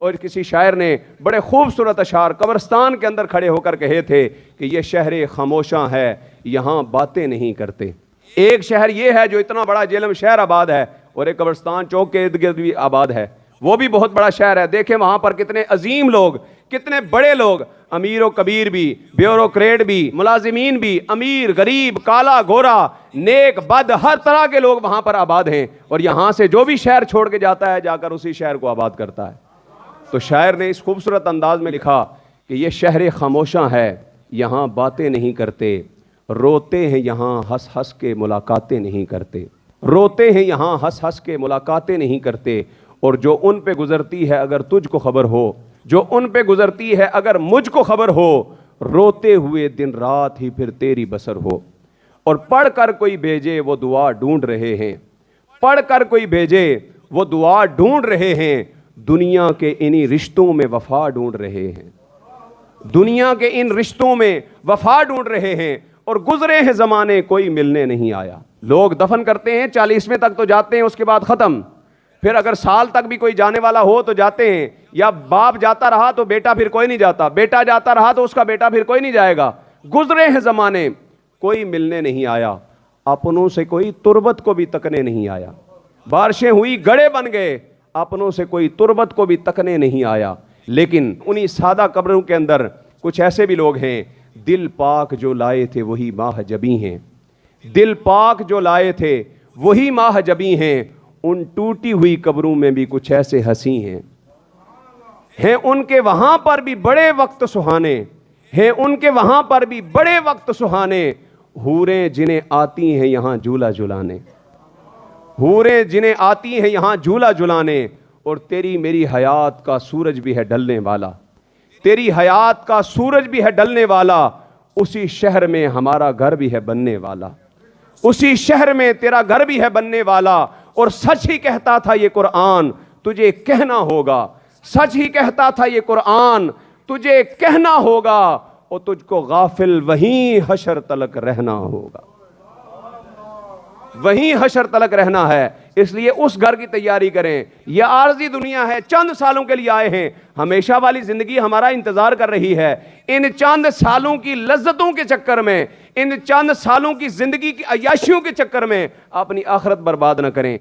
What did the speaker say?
और किसी शायर ने बड़े खूबसूरत अशार कब्रिस्तान के अंदर खड़े होकर कहे थे कि ये शहर खामोशां है, यहाँ बातें नहीं करते। एक शहर ये है जो इतना बड़ा जेलम शहर आबाद है, और एक कब्रिस्तान चौक के इर्द गिर्द भी आबाद है, वो भी बहुत बड़ा शहर है। देखें वहां पर कितने अजीम लोग, कितने बड़े लोग, अमीर व कबीर भी, ब्यूरोक्रेट भी, मुलाजिमीन भी, अमीर गरीब, काला गोरा, नेक बद, हर तरह के लोग वहां पर आबाद हैं। और यहां से जो भी शहर छोड़ के जाता है जाकर उसी शहर को आबाद करता है। तो शायर ने इस खूबसूरत अंदाज में लिखा कि ये शहर खामोशां है, यहाँ बातें नहीं करते, रोते हैं यहाँ हंस हंस के मुलाकातें नहीं करते, रोते हैं यहाँ हंस हंस के मुलाकातें नहीं करते। और जो उन पे गुजरती है अगर तुझको खबर हो, जो उन पे गुजरती है अगर मुझको खबर हो, रोते हुए दिन रात ही फिर तेरी बसर हो। और पढ़ कर कोई भेजे वो दुआ ढूंढ रहे हैं, पढ़ कर कोई भेजे वो दुआ ढूंढ रहे हैं, दुनिया के इन्हीं रिश्तों में वफा ढूंढ रहे हैं, दुनिया के इन रिश्तों में वफा ढूंढ रहे हैं। और गुजरे हैं जमाने कोई मिलने नहीं आया। लोग दफन करते हैं, 40वें तक तो जाते हैं, उसके बाद खत्म। फिर अगर साल तक भी कोई जाने वाला हो तो जाते हैं, या बाप जाता रहा तो बेटा फिर कोई नहीं जाता, बेटा जाता रहा तो उसका बेटा फिर कोई नहीं जाएगा। गुजरे हैं जमाने कोई मिलने नहीं आया, अपनों से कोई तुरबत को भी तकने नहीं आया। बारिशें हुई गड़े बन गए, अपनों से कोई तुरबत को भी तकने नहीं आया। लेकिन उन्हीं सादा कब्रों के अंदर कुछ ऐसे भी लोग हैं, दिल पाक जो लाए थे वही माह जबी हैं, दिल पाक जो लाए थे वही माह जबी हैं। उन टूटी हुई कब्रों में भी कुछ ऐसे हंसी हैं उनके वहां पर भी बड़े वक्त सुहाने हैं, उनके वहां पर भी बड़े वक्त सुहाने। हूरें जिन्हें आती हैं यहां झूला झुलाने, हूरें जिन्हें आती हैं यहां झूला झुलाने। और तेरी मेरी हयात का सूरज भी है ढलने वाला, तेरी हयात का सूरज भी है ढलने वाला। उसी शहर में हमारा घर भी है बनने वाला, उसी शहर में तेरा घर भी है बनने वाला। और सच ही कहता था ये कुरान तुझे कहना होगा, सच ही कहता था ये कुरान तुझे कहना होगा। और तुझको गाफिल वहीं हशर तलक रहना होगा, वहीं हशर तलक रहना है। इसलिए उस घर की तैयारी करें। यह आर्जी दुनिया है, चंद सालों के लिए आए हैं, हमेशा वाली जिंदगी हमारा इंतजार कर रही है। इन चंद सालों की लज्जतों के चक्कर में, इन चंद सालों की जिंदगी की अय्याशियों के चक्कर में अपनी आखिरत बर्बाद न करें।